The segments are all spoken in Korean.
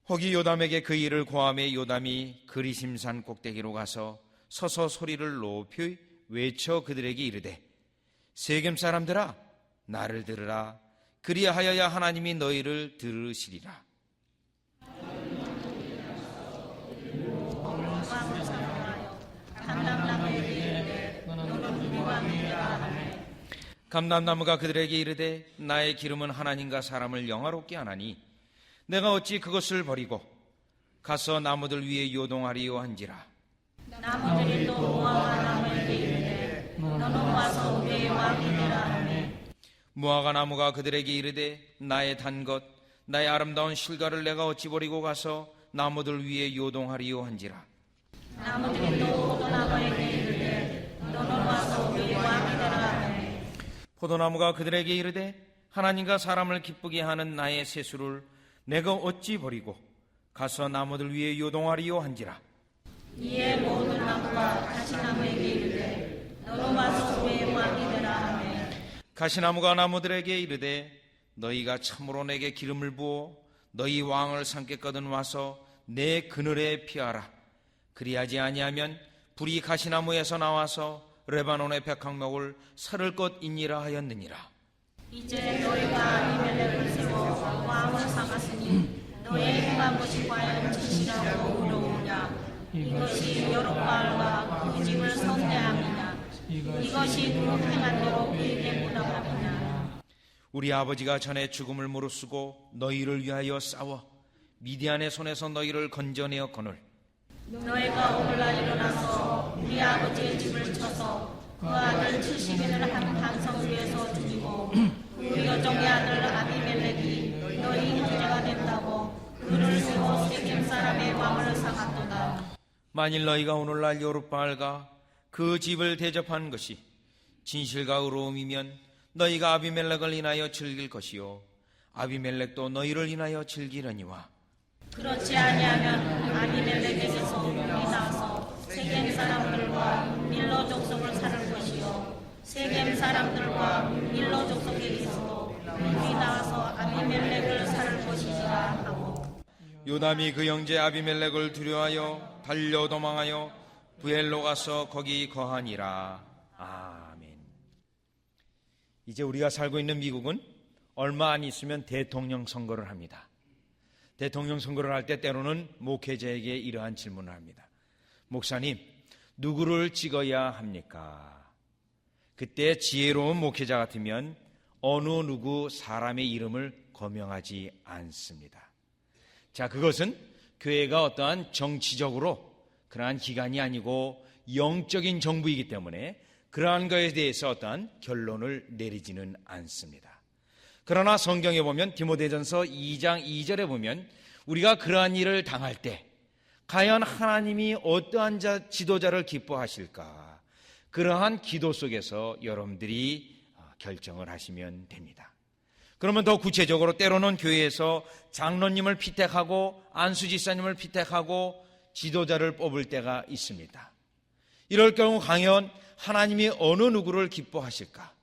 혹이 요담에게 그 일을 고하매 요담이 그리심산 꼭대기로 가서 서서 소리를 높이 외쳐 그들에게 이르되 세겜 사람들아 나를 들으라. 그리하여야 하나님이 너희를 들으시리라. 감람나무가 그들에게 이르되 나의 기름은 하나님과 사람을 영화롭게 하나니 내가 어찌 그것을 버리고 가서 나무들 위에 요동하리요 한지라. 나무들이 또 무화과 나무에게 이르되 너는 와서 우리의 왕이 되라 하매 무화과 나무가 그들에게 이르되 나의 단 것 나의 아름다운 실과를 내가 어찌 버리고 가서 나무들 위에 요동하리요 한지라. 나무들이 또 포도나무에게 이르되 너는 와서 우리의 왕이 되라 하매 포도나무가 그들에게 이르되 하나님과 사람을 기쁘게 하는 나의 세수를 내가 어찌 버리고 가서 나무들 위에 요동하리요 한지라. 이에 모든 나무가 가시나무에게 이르되 너는 와서 우리의 왕이 되라 하매 가시나무가 나무들에게 이르되 너희가 참으로 내게 기름을 부어 너희 왕을 삼겠거든 와서 내 그늘에 피하라. 그리하지 아니하면 불이 가시나무에서 나와서 레바논의 백향목을 사를 것이니라 하였느니라. 이제 너희가 아비멜렉을 세워 왕을 삼았으니 너의 행한 것이 과연 진실하고 의로우냐. 이것이 여룻바알과 그 집을 선대함이냐. 이것이 그 행한 대로 그에게 보답함이냐. 우리 아버지가 전에 죽음을 무릅쓰고 너희를 위하여 싸워 미디안의 손에서 너희를 건져내어 거늘 너희가 오늘날 일어나서 우리 아버지의 집을 쳐서 그 아들 70인을 한 반성을 위해서 죽이고 그 여종의 아들 아비멜렉이 너희 형제가 된다고 그를 세워 세겜 사람의 왕을 삼았도다. 만일 너희가 오늘날 여룻바알과 그 집을 대접한 것이 진실과 의로움이면 너희가 아비멜렉을 인하여 즐길 것이요 아비멜렉도 너희를 인하여 즐기려니와. 그렇지 아니하면 아비멜렉에게서 불이 나서 세겜 사람들과 밀로 족속을 살을 것이요 세겜 사람들과 밀로 족속에게서도 불이 나서 아비멜렉을 살을 것이라 하고 요담이 그 형제 아비멜렉을 두려워하여 달려 도망하여 부엘로 가서 거기 거하니라. 아멘. 이제 우리가 살고 있는 미국은 얼마 안 있으면 대통령 선거를 합니다. 대통령 선거를 할 때 때로는 목회자에게 이러한 질문을 합니다. 목사님, 누구를 찍어야 합니까? 그때 지혜로운 목회자 같으면 어느 누구 사람의 이름을 거명하지 않습니다. 자, 그것은 교회가 어떠한 정치적으로 그러한 기관이 아니고 영적인 정부이기 때문에 그러한 것에 대해서 어떠한 결론을 내리지는 않습니다. 그러나 성경에 보면 디모데전서 2장 2절에 보면 우리가 그러한 일을 당할 때 과연 하나님이 어떠한 지도자를 기뻐하실까? 그러한 기도 속에서 여러분들이 결정을 하시면 됩니다. 그러면 더 구체적으로 때로는 교회에서 장로님을 피택하고 안수지사님을 피택하고 지도자를 뽑을 때가 있습니다. 이럴 경우 과연 하나님이 어느 누구를 기뻐하실까?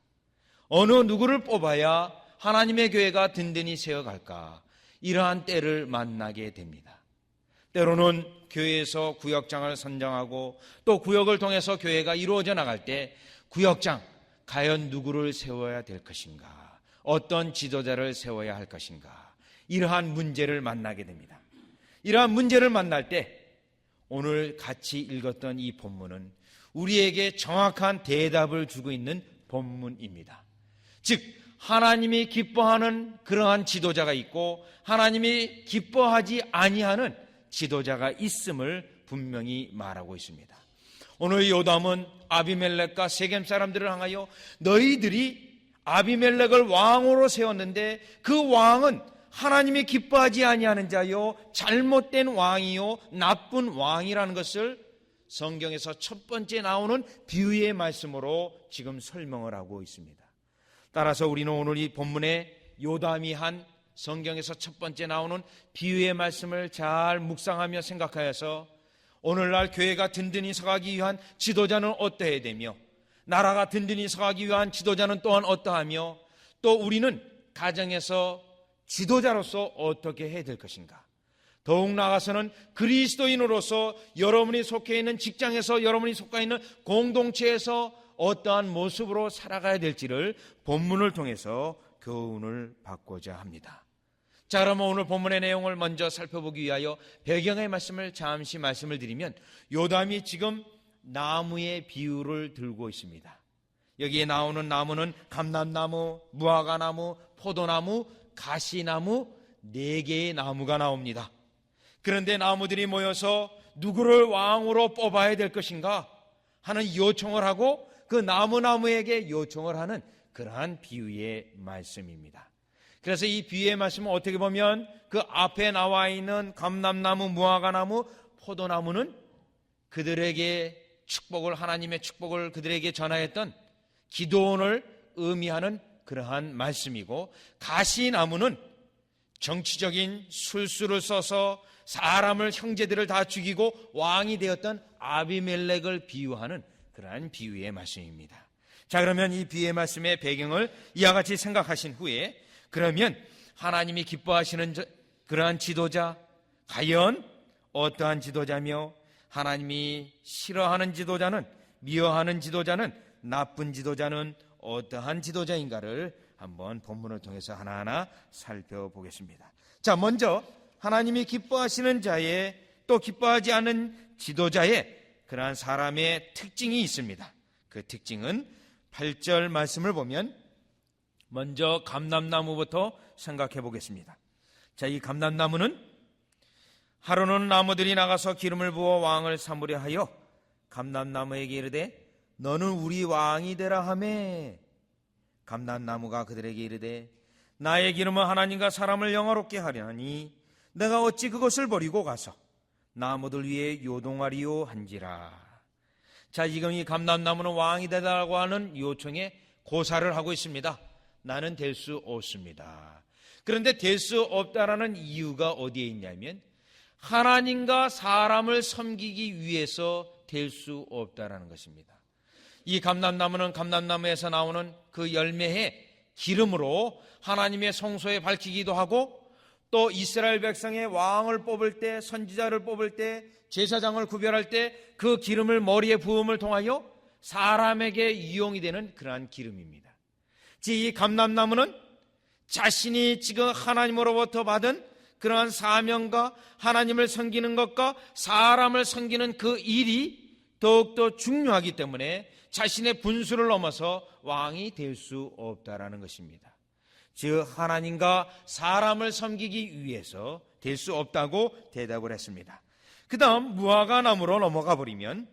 어느 누구를 뽑아야 하나님의 교회가 든든히 세워갈까? 이러한 때를 만나게 됩니다. 때로는 교회에서 구역장을 선정하고 또 구역을 통해서 교회가 이루어져 나갈 때 구역장, 과연 누구를 세워야 될 것인가? 어떤 지도자를 세워야 할 것인가? 이러한 문제를 만나게 됩니다. 이러한 문제를 만날 때 오늘 같이 읽었던 이 본문은 우리에게 정확한 대답을 주고 있는 본문입니다. 즉 하나님이 기뻐하는 그러한 지도자가 있고 하나님이 기뻐하지 아니하는 지도자가 있음을 분명히 말하고 있습니다. 오늘 요담은 아비멜렉과 세겜 사람들을 향하여 너희들이 아비멜렉을 왕으로 세웠는데 그 왕은 하나님이 기뻐하지 아니하는 자요 잘못된 왕이요 나쁜 왕이라는 것을 성경에서 첫 번째 나오는 비유의 말씀으로 지금 설명을 하고 있습니다. 따라서 우리는 오늘 이 본문에 요담이 한 성경에서 첫 번째 나오는 비유의 말씀을 잘 묵상하며 생각하여서 오늘날 교회가 든든히 서가기 위한 지도자는 어떠해야 되며 나라가 든든히 서가기 위한 지도자는 또한 어떠하며 또 우리는 가정에서 지도자로서 어떻게 해야 될 것인가? 더욱 나아가서는 그리스도인으로서 여러분이 속해 있는 직장에서, 여러분이 속해 있는 공동체에서 어떠한 모습으로 살아가야 될지를 본문을 통해서 교훈을 받고자 합니다. 자, 그러면 오늘 본문의 내용을 먼저 살펴보기 위하여 배경의 말씀을 잠시 말씀을 드리면, 요담이 지금 나무의 비유를 들고 있습니다. 여기에 나오는 나무는 감람나무, 무화과나무, 포도나무, 가시나무 4개의 나무가 나옵니다. 그런데 나무들이 모여서 누구를 왕으로 뽑아야 될 것인가 하는 요청을 하고 그 나무에게 요청을 하는 그러한 비유의 말씀입니다. 그래서 이 비유의 말씀은 어떻게 보면 그 앞에 나와 있는 감람나무, 무화과나무, 포도나무는 그들에게 축복을, 하나님의 축복을 그들에게 전하였던 기도원을 의미하는 그러한 말씀이고, 가시나무는 정치적인 술수를 써서 사람을, 형제들을 다 죽이고 왕이 되었던 아비멜렉을 비유하는 그러한 비유의 말씀입니다. 자, 그러면 이 비유의 말씀의 배경을 이와 같이 생각하신 후에, 그러면 하나님이 기뻐하시는 그러한 지도자, 과연 어떠한 지도자며, 하나님이 싫어하는 지도자는, 미워하는 지도자는, 나쁜 지도자는 어떠한 지도자인가를 한번 본문을 통해서 하나하나 살펴보겠습니다. 자, 먼저 하나님이 기뻐하시는 자의, 또 기뻐하지 않은 지도자의 그러한 사람의 특징이 있습니다. 그 특징은 8절 말씀을 보면 먼저 감람나무부터 생각해 보겠습니다. 자, 이 감람나무는 하루는 나무들이 나가서 기름을 부어 왕을 삼으려 하여 감람나무에게 이르되 너는 우리 왕이 되라 하매, 감람나무가 그들에게 이르되 나의 기름은 하나님과 사람을 영화롭게 하려니 내가 어찌 그것을 버리고 가서 나무들 위에 요동하리요 한지라. 자, 지금 이 감람나무는 왕이 되라고 하는 요청에 고사를 하고 있습니다. 나는 될 수 없습니다. 그런데 될 수 없다라는 이유가 어디에 있냐면, 하나님과 사람을 섬기기 위해서 될 수 없다라는 것입니다. 이 감람나무는 감람나무에서 나오는 그 열매의 기름으로 하나님의 성소에 밝히기도 하고, 또 이스라엘 백성의 왕을 뽑을 때, 선지자를 뽑을 때, 제사장을 구별할 때 그 기름을 머리에 부음을 통하여 사람에게 이용이 되는 그러한 기름입니다. 이 감람나무는 자신이 지금 하나님으로부터 받은 그러한 사명과 하나님을 섬기는 것과 사람을 섬기는 그 일이 더욱더 중요하기 때문에 자신의 분수를 넘어서 왕이 될 수 없다라는 것입니다. 즉, 하나님과 사람을 섬기기 위해서 될 수 없다고 대답을 했습니다. 그 다음 무화과나무로 넘어가 버리면,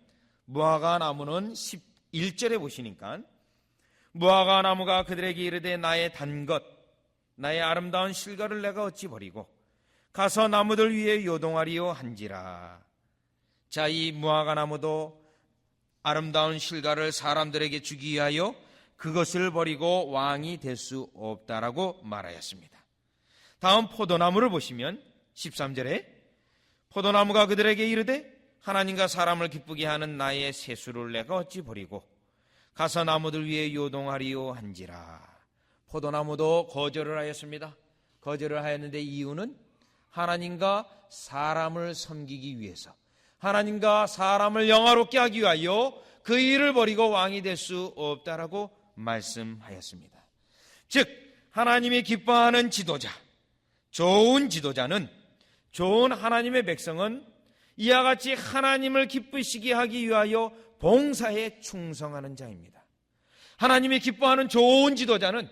무화과나무는 11절에 보시니까 무화과나무가 그들에게 이르되 나의 단 것, 나의 아름다운 실과를 내가 어찌 버리고 가서 나무들 위에 요동하리요 한지라. 자, 이 무화과나무도 아름다운 실과를 사람들에게 주기 위하여 그것을 버리고 왕이 될 수 없다라고 말하였습니다. 다음 포도나무를 보시면 13절에 포도나무가 그들에게 이르되 하나님과 사람을 기쁘게 하는 나의 세수를 내가 어찌 버리고 가서 나무들 위에 요동하리요 한지라. 포도나무도 거절을 하였습니다. 거절을 하였는데 이유는 하나님과 사람을 섬기기 위해서, 하나님과 사람을 영화롭게 하기 위하여 그 일을 버리고 왕이 될 수 없다라고 말씀하였습니다. 즉, 하나님이 기뻐하는 지도자, 좋은 지도자는, 좋은 하나님의 백성은 이와 같이 하나님을 기쁘시게 하기 위하여 봉사에 충성하는 자입니다. 하나님이 기뻐하는 좋은 지도자는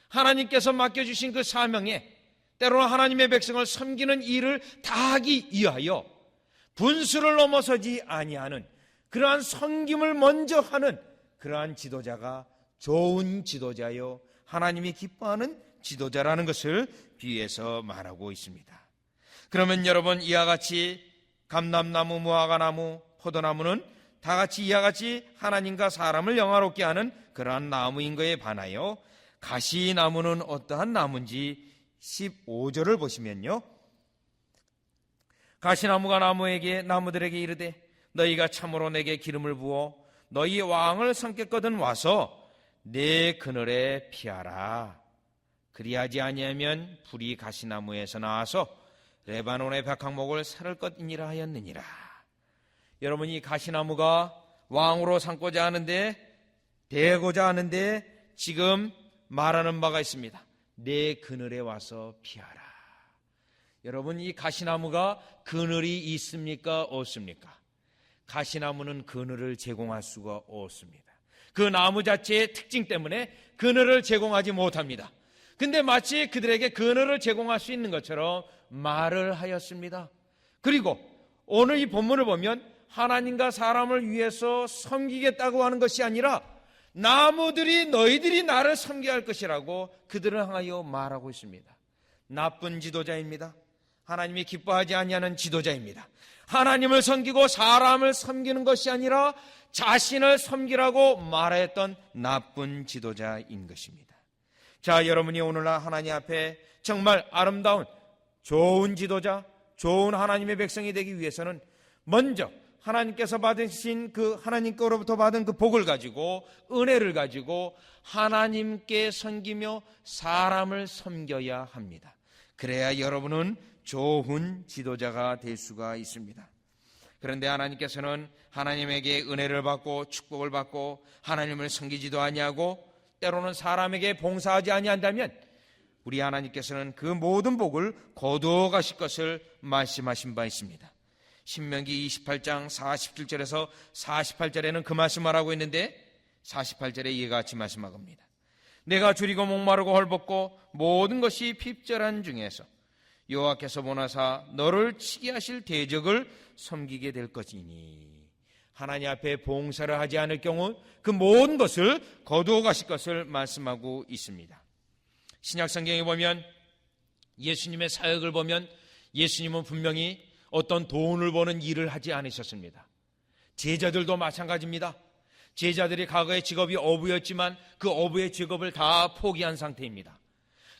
하나님께서 맡겨주신 그 사명에, 때로는 하나님의 백성을 섬기는 일을 다하기 위하여 분수를 넘어서지 아니하는 그러한 섬김을 먼저 하는 그러한 지도자가 좋은 지도자요, 하나님이 기뻐하는 지도자라는 것을 비유해서 말하고 있습니다. 그러면 여러분, 이와 같이 감람나무, 무화과나무, 포도나무는 다 같이 이와 같이 하나님과 사람을 영화롭게 하는 그러한 나무인 것에 반하여 가시나무는 어떠한 나무인지 15절을 보시면요, 가시나무가 나무들에게 이르되 너희가 참으로 내게 기름을 부어 너희 왕을 삼겠거든 와서 내 그늘에 피하라. 그리하지 아니하면 불이 가시나무에서 나와서 레바논의 백향목을 사를 것이니라 하였느니라. 여러분, 이 가시나무가 왕으로 삼고자 하는데, 되고자 하는데 지금 말하는 바가 있습니다. 내 그늘에 와서 피하라. 여러분, 이 가시나무가 그늘이 있습니까? 없습니까? 가시나무는 그늘을 제공할 수가 없습니다. 그 나무 자체의 특징 때문에 그늘을 제공하지 못합니다. 근데 마치 그들에게 그늘을 제공할 수 있는 것처럼 말을 하였습니다. 그리고 오늘 이 본문을 보면 하나님과 사람을 위해서 섬기겠다고 하는 것이 아니라 나무들이 너희들이 나를 섬겨야 할 것이라고 그들을 향하여 말하고 있습니다. 나쁜 지도자입니다. 하나님이 기뻐하지 아니하는 지도자입니다. 하나님을 섬기고 사람을 섬기는 것이 아니라 자신을 섬기라고 말했던 나쁜 지도자인 것입니다. 자, 여러분이 오늘날 하나님 앞에 정말 아름다운 좋은 지도자, 좋은 하나님의 백성이 되기 위해서는 먼저 하나님께서 받으신 그 하나님께로부터 받은 그 복을 가지고, 은혜를 가지고 하나님께 섬기며 사람을 섬겨야 합니다. 그래야 여러분은 좋은 지도자가 될 수가 있습니다. 그런데 하나님께서는 하나님에게 은혜를 받고 축복을 받고 하나님을 섬기지도 아니하고 때로는 사람에게 봉사하지 아니한다면 우리 하나님께서는 그 모든 복을 거두어 가실 것을 말씀하신 바 있습니다. 신명기 28장 47절에서 48절에는 그 말씀을 하고 있는데 48절에 이와 같이 말씀합니다. 내가 줄이고 목마르고 헐벗고 모든 것이 핍절한 중에서 여호와께서 보나사 너를 치게 하실 대적을 섬기게 될 것이니, 하나님 앞에 봉사를 하지 않을 경우 그 모든 것을 거두어 가실 것을 말씀하고 있습니다. 신약 성경에 보면, 예수님의 사역을 보면 예수님은 분명히 어떤 돈을 버는 일을 하지 않으셨습니다. 제자들도 마찬가지입니다. 제자들이 과거의 직업이 어부였지만 그 어부의 직업을 다 포기한 상태입니다.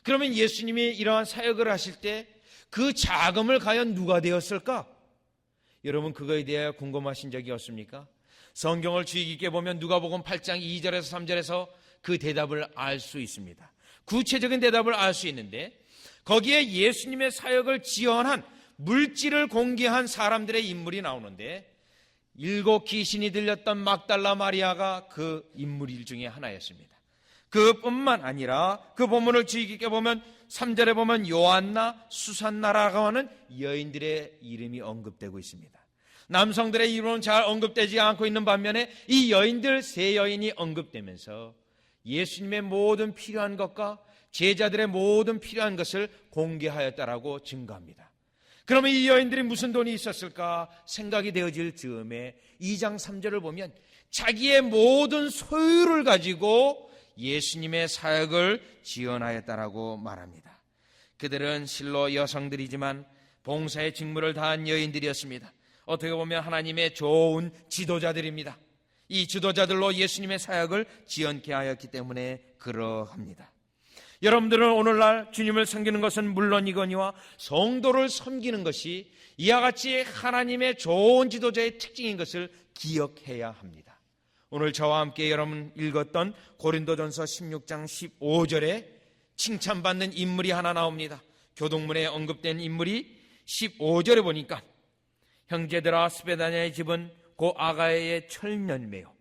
그러면 예수님이 이러한 사역을 하실 때 그 자금을 과연 누가 되었을까? 여러분, 그거에 대해 궁금하신 적이 없습니까? 성경을 주의 깊게 보면 누가복음 8장 2절에서 3절에서 그 대답을 알 수 있습니다. 구체적인 대답을 알 수 있는데, 거기에 예수님의 사역을 지원한 물질을 공개한 사람들의 인물이 나오는데 7 귀신이 들렸던 막달라 마리아가 그 인물 중에 하나였습니다. 그뿐만 아니라 그 본문을 주의 깊게 보면 3절에 보면 요한나, 수산나라고 하는 여인들의 이름이 언급되고 있습니다. 남성들의 이름은 잘 언급되지 않고 있는 반면에 이 여인들 3여인이 언급되면서 예수님의 모든 필요한 것과 제자들의 모든 필요한 것을 공개하였다라고 증거합니다. 그러면 이 여인들이 무슨 돈이 있었을까 생각이 되어질 즈음에 2장 3절을 보면 자기의 모든 소유를 가지고 예수님의 사역을 지원하였다라고 말합니다. 그들은 실로 여성들이지만 봉사의 직무를 다한 여인들이었습니다. 어떻게 보면 하나님의 좋은 지도자들입니다. 이 지도자들로 예수님의 사역을 지원케 하였기 때문에 그러합니다. 여러분들은 오늘날 주님을 섬기는 것은 물론이거니와 성도를 섬기는 것이 이와 같이 하나님의 좋은 지도자의 특징인 것을 기억해야 합니다. 오늘 저와 함께 여러분 읽었던 고린도전서 16장 15절에 칭찬받는 인물이 하나 나옵니다. 교동문에 언급된 인물이 15절에 보니까 형제들아, 스베다냐의 집은 고 아가야의 철면매요.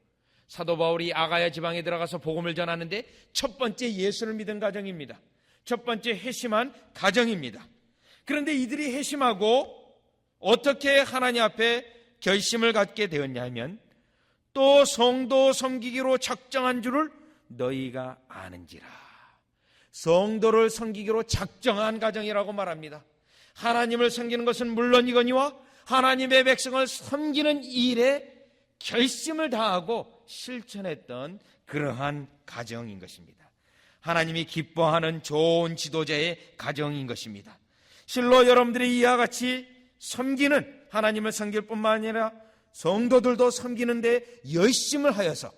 사도 바울이 아가야 지방에 들어가서 복음을 전하는데 첫 번째 예수를 믿은 가정입니다. 첫 번째 회심한 가정입니다. 그런데 이들이 회심하고 어떻게 하나님 앞에 결심을 갖게 되었냐면, 또 성도 섬기기로 작정한 줄을 너희가 아는지라. 성도를 섬기기로 작정한 가정이라고 말합니다. 하나님을 섬기는 것은 물론이거니와 하나님의 백성을 섬기는 일에 결심을 다하고 실천했던 그러한 가정인 것입니다. 하나님이 기뻐하는 좋은 지도자의 가정인 것입니다. 실로 여러분들이 이와 같이 섬기는, 하나님을 섬길 뿐만 아니라 성도들도 섬기는데 열심을 하여서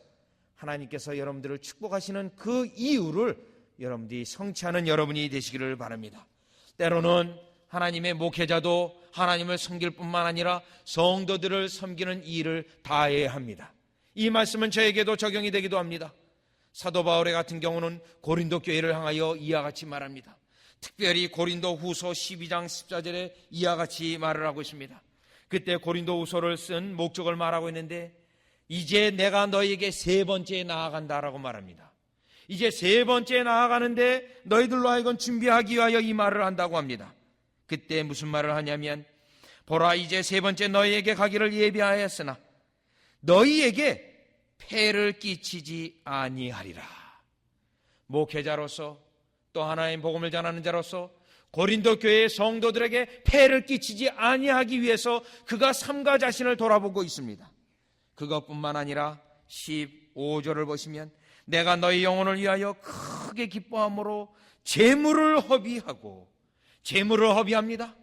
하나님께서 여러분들을 축복하시는 그 이유를 여러분들이 성취하는 여러분이 되시기를 바랍니다. 때로는 하나님의 목회자도 하나님을 섬길 뿐만 아니라 성도들을 섬기는 일을 다해야 합니다. 이 말씀은 저에게도 적용이 되기도 합니다. 사도 바울의 같은 경우는 고린도 교회를 향하여 이와 같이 말합니다. 특별히 고린도 후서 12장 14절에 이와 같이 말을 하고 있습니다. 그때 고린도 후서를 쓴 목적을 말하고 있는데, 이제 내가 너희에게 세 번째 나아간다라고 말합니다. 이제 세 번째 나아가는데 너희들로 하여금 준비하기 위하여 이 말을 한다고 합니다. 그때 무슨 말을 하냐면, 보라, 이제 세 번째 너희에게 가기를 예비하였으나 너희에게 폐를 끼치지 아니하리라. 목회자로서 또 하나님 복음을 전하는 자로서 고린도 교회의 성도들에게 폐를 끼치지 아니하기 위해서 그가 삼가 자신을 돌아보고 있습니다. 그것뿐만 아니라 15절을 보시면, 내가 너희 영혼을 위하여 크게 기뻐함으로 재물을 허비합니다.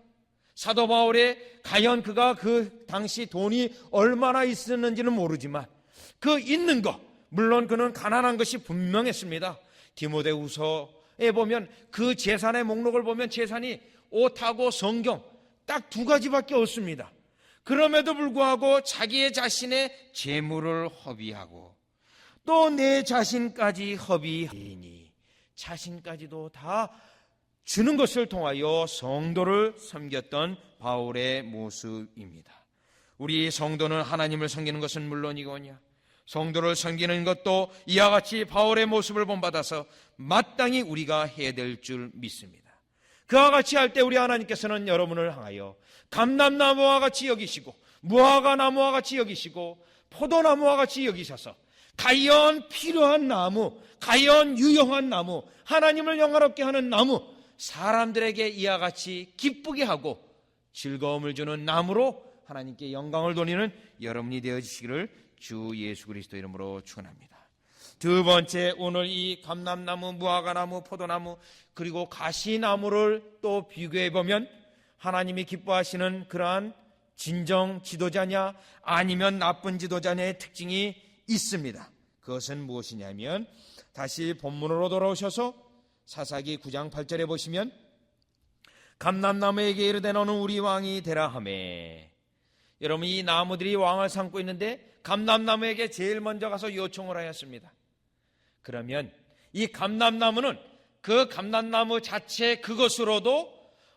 사도 바울의 과연 그가 그 당시 돈이 얼마나 있었는지는 모르지만 그 있는 것, 물론 그는 가난한 것이 분명했습니다. 디모데후서에 보면 그 재산의 목록을 보면 재산이 옷하고 성경 딱 두 가지밖에 없습니다. 그럼에도 불구하고 자기의 자신의 재물을 허비하고 또 내 자신까지 허비하니, 자신까지도 다 주는 것을 통하여 성도를 섬겼던 바울의 모습입니다. 우리 성도는 하나님을 섬기는 것은 물론이거니와 성도를 섬기는 것도 이와 같이 바울의 모습을 본받아서 마땅히 우리가 해야 될 줄 믿습니다. 그와 같이 할 때 우리 하나님께서는 여러분을 향하여 감람나무와 같이 여기시고 무화과나무와 같이 여기시고 포도나무와 같이 여기셔서 과연 필요한 나무, 과연 유용한 나무, 하나님을 영화롭게 하는 나무, 사람들에게 이와 같이 기쁘게 하고 즐거움을 주는 나무로 하나님께 영광을 돌리는 여러분이 되어주시기를 주 예수 그리스도 이름으로 축원합니다. 두 번째, 오늘 이 감람나무, 무화과나무, 포도나무 그리고 가시나무를 또 비교해 보면 하나님이 기뻐하시는 그러한 진정 지도자냐 아니면 나쁜 지도자냐의 특징이 있습니다. 그것은 무엇이냐면, 다시 본문으로 돌아오셔서 사사기 9장 8절에 보시면, 감람나무에게 이르되 너는 우리 왕이 되라 하매. 여러분, 이 나무들이 왕을 삼고 있는데 감람나무에게 제일 먼저 가서 요청을 하였습니다. 그러면 이 감람나무는 그 감람나무 자체 그것으로도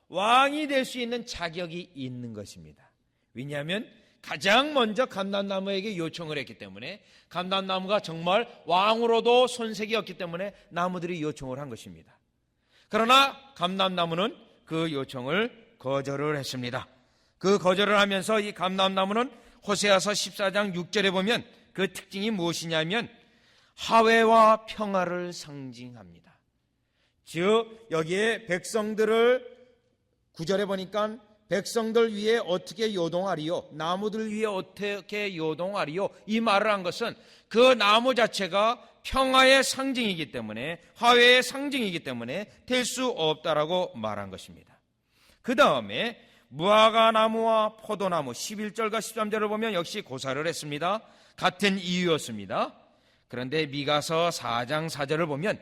왕이 될 수 있는 자격이 있는 것입니다. 왜냐하면 가장 먼저 감람나무에게 요청을 했기 때문에, 감람나무가 정말 왕으로도 손색이 없기 때문에 나무들이 요청을 한 것입니다. 그러나 감람나무는 그 요청을 거절을 했습니다. 그 거절을 하면서 이 감람나무는 호세아서 14장 6절에 보면 그 특징이 무엇이냐면 화해와 평화를 상징합니다. 즉 여기에 백성들을 9절에 보니까 백성들 위에 어떻게 요동하리요, 나무들 위에 어떻게 요동하리요, 이 말을 한 것은 그 나무 자체가 평화의 상징이기 때문에, 화해의 상징이기 때문에 될 수 없다라고 말한 것입니다. 그 다음에 무화과나무와 포도나무 11절과 13절을 보면 역시 고사를 했습니다. 같은 이유였습니다. 그런데 미가서 4장 4절을 보면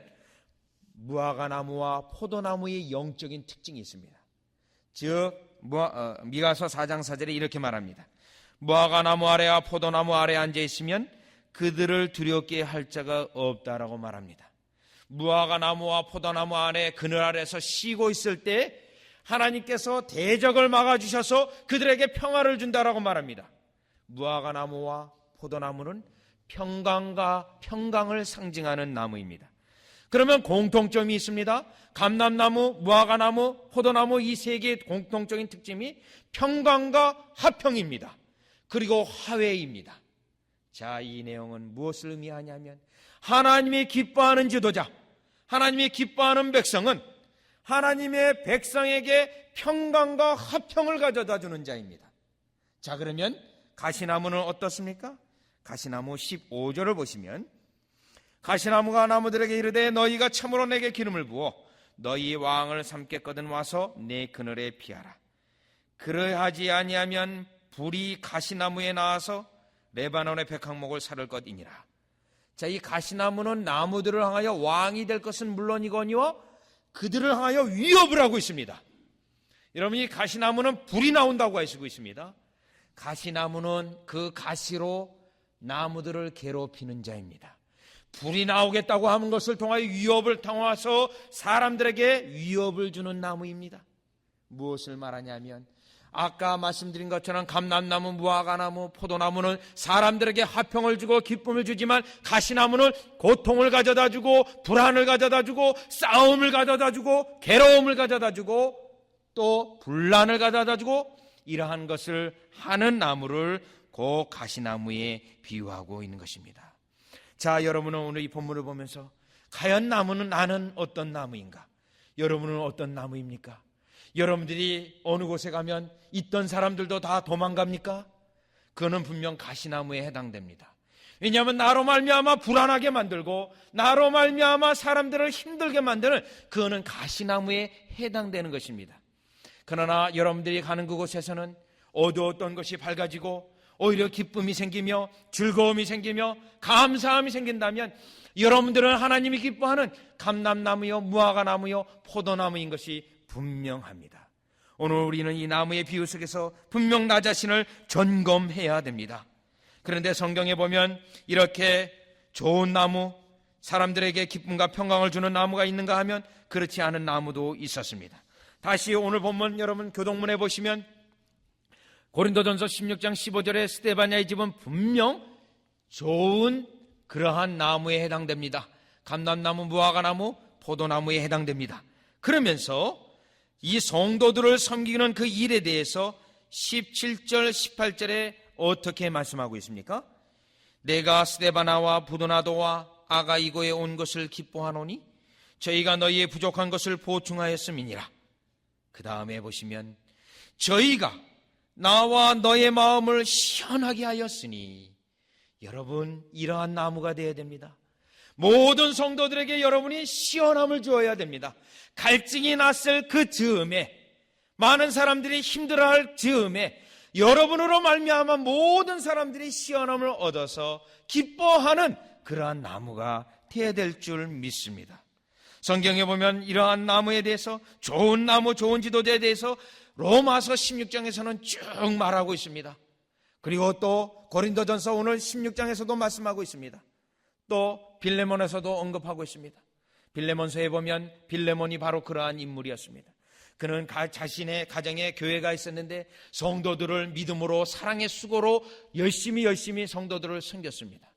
무화과나무와 포도나무의 영적인 특징이 있습니다. 즉 미가서 4장 4절에 이렇게 말합니다. 무화과나무 아래와 포도나무 아래에 앉아있으면 그들을 두렵게 할 자가 없다라고 말합니다. 무화과나무와 포도나무 안에 그늘 아래서 쉬고 있을 때 하나님께서 대적을 막아주셔서 그들에게 평화를 준다라고 말합니다. 무화과나무와 포도나무는 평강과 평강을 상징하는 나무입니다. 그러면 공통점이 있습니다. 감람나무, 무화과나무, 포도나무 이 세 개의 공통적인 특징이 평강과 화평입니다. 그리고 화해입니다. 자, 이 내용은 무엇을 의미하냐면 하나님이 기뻐하는 지도자, 하나님이 기뻐하는 백성은 하나님의 백성에게 평강과 화평을 가져다 주는 자입니다. 자, 그러면 가시나무는 어떻습니까? 가시나무 15절을 보시면 가시나무가 나무들에게 이르되 너희가 참으로 내게 기름을 부어 너희 왕을 삼겠거든 와서 내 그늘에 피하라. 그러하지 아니하면 불이 가시나무에 나와서 레바논의 백향목을 사를 것이니라. 자, 이 가시나무는 나무들을 향하여 왕이 될 것은 물론이거니와 그들을 향하여 위협을 하고 있습니다. 여러분, 이 가시나무는 불이 나온다고 하시고 있습니다. 가시나무는 그 가시로 나무들을 괴롭히는 자입니다. 불이 나오겠다고 하는 것을 통하여 위협을 통해서 사람들에게 위협을 주는 나무입니다. 무엇을 말하냐면 아까 말씀드린 것처럼 감람나무, 무화과나무, 포도나무는 사람들에게 화평을 주고 기쁨을 주지만 가시나무는 고통을 가져다 주고 불안을 가져다 주고 싸움을 가져다 주고 괴로움을 가져다 주고 또 분란을 가져다 주고 이러한 것을 하는 나무를 그 가시나무에 비유하고 있는 것입니다. 자, 여러분은 오늘 이 본문을 보면서 과연 나는 어떤 나무인가? 여러분은 어떤 나무입니까? 여러분들이 어느 곳에 가면 있던 사람들도 다 도망갑니까? 그거는 분명 가시나무에 해당됩니다. 왜냐하면 나로 말미암아 불안하게 만들고 나로 말미암아 사람들을 힘들게 만드는 그거는 가시나무에 해당되는 것입니다. 그러나 여러분들이 가는 그곳에서는 어두웠던 것이 밝아지고 오히려 기쁨이 생기며 즐거움이 생기며 감사함이 생긴다면 여러분들은 하나님이 기뻐하는 감람나무요, 무화과나무요, 포도나무인 것이 분명합니다. 오늘 우리는 이 나무의 비유 속에서 분명 나 자신을 점검해야 됩니다. 그런데 성경에 보면 이렇게 좋은 나무, 사람들에게 기쁨과 평강을 주는 나무가 있는가 하면 그렇지 않은 나무도 있었습니다. 다시 오늘 본문 여러분 교동문에 보시면 고린도전서 16장 15절에 스데바냐의 집은 분명 좋은 그러한 나무에 해당됩니다. 감람나무, 무화과나무, 포도나무에 해당됩니다. 그러면서 이 성도들을 섬기는 그 일에 대해서 17절, 18절에 어떻게 말씀하고 있습니까? 내가 스데바나와 부도나도와 아가이고에 온 것을 기뻐하노니 저희가 너희의 부족한 것을 보충하였음이니라. 그 다음에 보시면 저희가 나와 너의 마음을 시원하게 하였으니 여러분 이러한 나무가 되어야 됩니다. 모든 성도들에게 여러분이 시원함을 주어야 됩니다. 갈증이 났을 그 즈음에 많은 사람들이 힘들어할 즈음에 여러분으로 말미암아 모든 사람들이 시원함을 얻어서 기뻐하는 그러한 나무가 되어야 될 줄 믿습니다. 성경에 보면 이러한 나무에 대해서 좋은 나무, 좋은 지도자에 대해서 로마서 16장에서는 쭉 말하고 있습니다. 그리고 또 고린도전서 오늘 16장에서도 말씀하고 있습니다. 또 빌레몬에서도 언급하고 있습니다. 빌레몬서에 보면 빌레몬이 바로 그러한 인물이었습니다. 그는 자신의 가정에 교회가 있었는데 성도들을 믿음으로 사랑의 수고로 열심히 성도들을 섬겼습니다.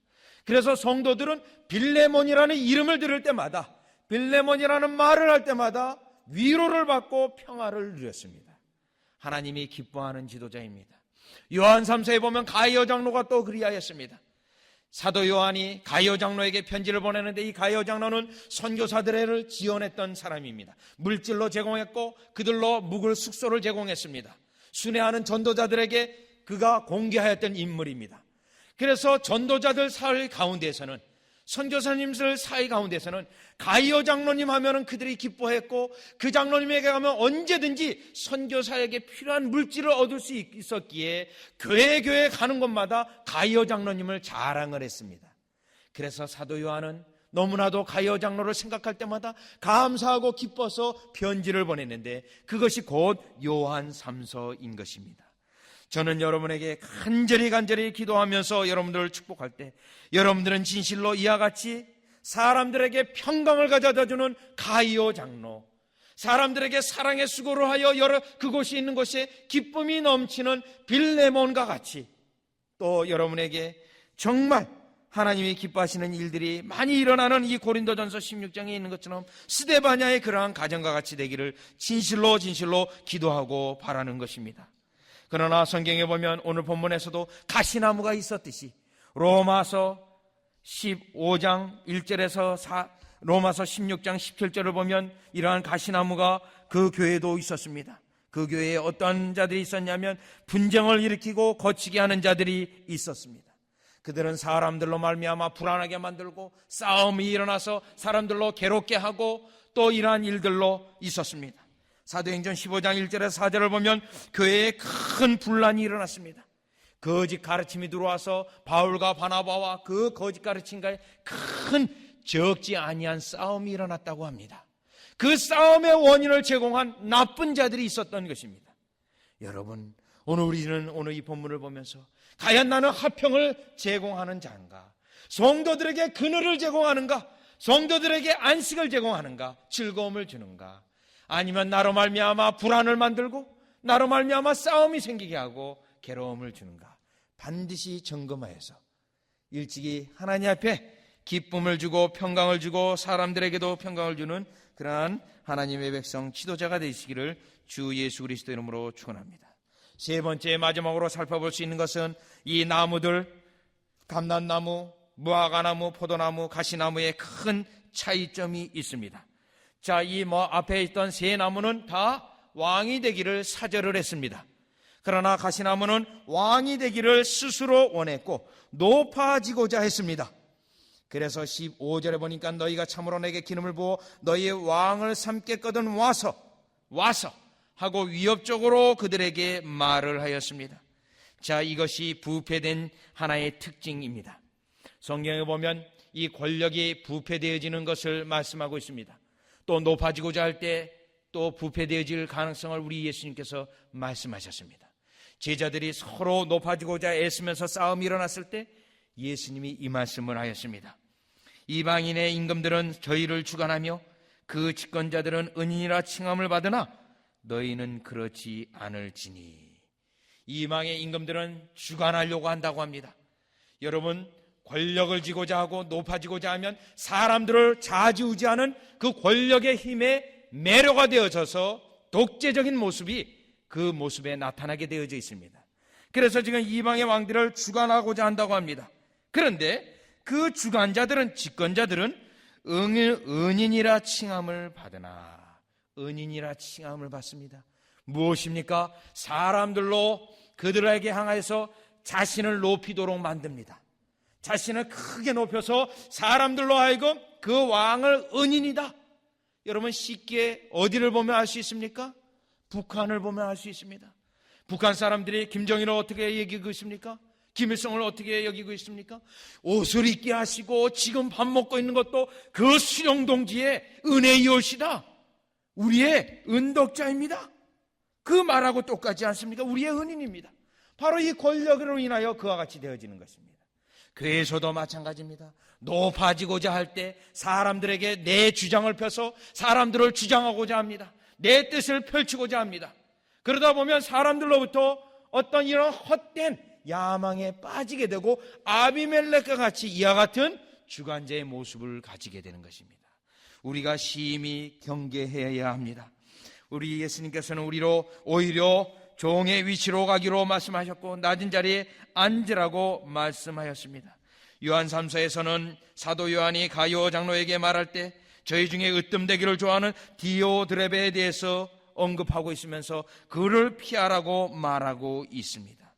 그래서 성도들은 빌레몬이라는 이름을 들을 때마다 빌레몬이라는 말을 할 때마다 위로를 받고 평화를 누렸습니다. 하나님이 기뻐하는 지도자입니다. 요한 3서에 보면 가이오 장로가 또 그리하였습니다. 사도 요한이 가이오 장로에게 편지를 보내는데 이 가이오 장로는 선교사들을 지원했던 사람입니다. 물질로 제공했고 그들로 묵을 숙소를 제공했습니다. 순회하는 전도자들에게 그가 공개하였던 인물입니다. 그래서 전도자들 사회 가운데에서는 선교사님들 사이 가운데서는 가이오 장로님 하면은 그들이 기뻐했고 그 장로님에게 가면 언제든지 선교사에게 필요한 물질을 얻을 수 있었기에 교회에 가는 곳마다 가이오 장로님을 자랑을 했습니다. 그래서 사도 요한은 너무나도 가이오 장로를 생각할 때마다 감사하고 기뻐서 편지를 보냈는데 그것이 곧 요한 3서인 것입니다. 저는 여러분에게 간절히 기도하면서 여러분들을 축복할 때 여러분들은 진실로 이와 같이 사람들에게 평강을 가져다주는 가이오 장로, 사람들에게 사랑의 수고를 하여 그곳이 있는 곳에 기쁨이 넘치는 빌레몬과 같이 또 여러분에게 정말 하나님이 기뻐하시는 일들이 많이 일어나는 이 고린도전서 16장에 있는 것처럼 스데바냐의 그러한 가정과 같이 되기를 진실로 기도하고 바라는 것입니다. 그러나 성경에 보면 오늘 본문에서도 가시나무가 있었듯이 로마서 15장 1절에서 로마서 16장 17절을 보면 이러한 가시나무가 그 교회도 있었습니다. 그 교회에 어떤 자들이 있었냐면 분쟁을 일으키고 거치게 하는 자들이 있었습니다. 그들은 사람들로 말미암아 불안하게 만들고 싸움이 일어나서 사람들로 괴롭게 하고 또 이러한 일들로 있었습니다. 사도행전 15장 1절에서 4절을 보면 교회에 큰 분란이 일어났습니다. 거짓 가르침이 들어와서 바울과 바나바와 그 거짓 가르침과의 큰 적지 아니한 싸움이 일어났다고 합니다. 그 싸움의 원인을 제공한 나쁜 자들이 있었던 것입니다. 여러분, 오늘 우리는 오늘 이 본문을 보면서 과연 나는 화평을 제공하는 자인가? 성도들에게 그늘을 제공하는가? 성도들에게 안식을 제공하는가? 즐거움을 주는가? 아니면 나로 말미암아 불안을 만들고 나로 말미암아 싸움이 생기게 하고 괴로움을 주는가? 반드시 점검하여서 일찍이 하나님 앞에 기쁨을 주고 평강을 주고 사람들에게도 평강을 주는 그러한 하나님의 백성 지도자가 되시기를 주 예수 그리스도 이름으로 축원합니다. 세 번째 마지막으로 살펴볼 수 있는 것은 이 나무들, 감람나무, 무화과나무, 포도나무, 가시나무에 큰 차이점이 있습니다. 자, 이 앞에 있던 세 나무는 다 왕이 되기를 사절을 했습니다. 그러나 가시나무는 왕이 되기를 스스로 원했고 높아지고자 했습니다. 그래서 15절에 보니까 너희가 참으로 내게 기름을 부어 너희의 왕을 삼겠거든 와서 하고 위협적으로 그들에게 말을 하였습니다. 자, 이것이 부패된 하나의 특징입니다. 성경에 보면 이 권력이 부패되어지는 것을 말씀하고 있습니다. 또 높아지고자 할 때 또 부패되어질 가능성을 우리 예수님께서 말씀하셨습니다. 제자들이 서로 높아지고자 애쓰면서 싸움이 일어났을 때 예수님이 이 말씀을 하였습니다. 이방인의 임금들은 저희를 주관하며 그 집권자들은 은인이라 칭함을 받으나 너희는 그렇지 않을지니. 이방의 임금들은 주관하려고 한다고 합니다. 여러분, 권력을 쥐고자 하고 높아지고자 하면 사람들을 좌지우지하는 그 권력의 힘에 매료가 되어져서 독재적인 모습이 그 모습에 나타나게 되어져 있습니다. 그래서 지금 이방의 왕들을 주관하고자 한다고 합니다. 그런데 그 주관자들은, 집권자들은 은인이라 칭함을 받으나, 은인이라 칭함을 받습니다. 무엇입니까? 사람들로 그들에게 향해서 자신을 높이도록 만듭니다. 자신을 크게 높여서 사람들로 하여금 그 왕을 은인이다. 여러분, 쉽게 어디를 보면 알 수 있습니까? 북한을 보면 알 수 있습니다. 북한 사람들이 김정일을 어떻게 여기고 있습니까? 김일성을 어떻게 여기고 있습니까? 옷을 입게 하시고 지금 밥 먹고 있는 것도 그 수령동지의 은혜의 옷이다. 우리의 은덕자입니다. 그 말하고 똑같지 않습니까? 우리의 은인입니다. 바로 이 권력으로 인하여 그와 같이 되어지는 것입니다. 교회에서도 마찬가지입니다. 높아지고자 할 때 사람들에게 내 주장을 펴서 사람들을 주장하고자 합니다. 내 뜻을 펼치고자 합니다. 그러다 보면 사람들로부터 어떤 이런 헛된 야망에 빠지게 되고 아비멜렉과 같이 이와 같은 주관자의 모습을 가지게 되는 것입니다. 우리가 심히 경계해야 합니다. 우리 예수님께서는 우리로 오히려 종의 위치로 가기로 말씀하셨고 낮은 자리에 앉으라고 말씀하였습니다. 요한 3서에서는 사도 요한이 가이오 장로에게 말할 때 저희 중에 으뜸되기를 좋아하는 디오드레베에 대해서 언급하고 있으면서 그를 피하라고 말하고 있습니다.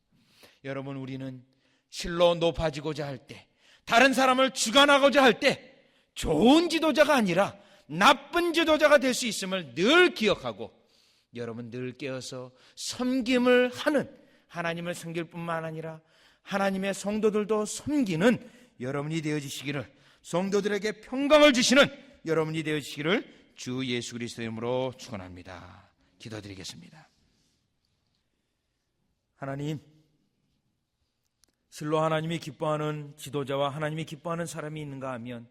여러분, 우리는 실로 높아지고자 할 때, 다른 사람을 주관하고자 할 때 좋은 지도자가 아니라 나쁜 지도자가 될 수 있음을 늘 기억하고 여러분 늘 깨어서 섬김을 하는, 하나님을 섬길 뿐만 아니라 하나님의 성도들도 섬기는 여러분이 되어지시기를, 성도들에게 평강을 주시는 여러분이 되어지시기를 주 예수 그리스도의 이름으로 축원합니다. 기도드리겠습니다. 하나님, 실로 하나님이 기뻐하는 지도자와 하나님이 기뻐하는 사람이 있는가 하면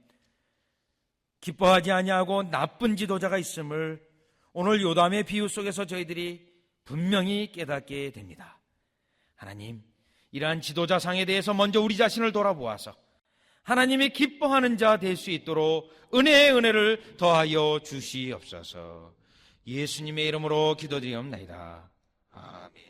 기뻐하지 아니하고 나쁜 지도자가 있음을 오늘 요담의 비유 속에서 저희들이 분명히 깨닫게 됩니다. 하나님, 이러한 지도자상에 대해서 먼저 우리 자신을 돌아보아서 하나님이 기뻐하는 자 될 수 있도록 은혜의 은혜를 더하여 주시옵소서. 예수님의 이름으로 기도드리옵나이다. 아멘.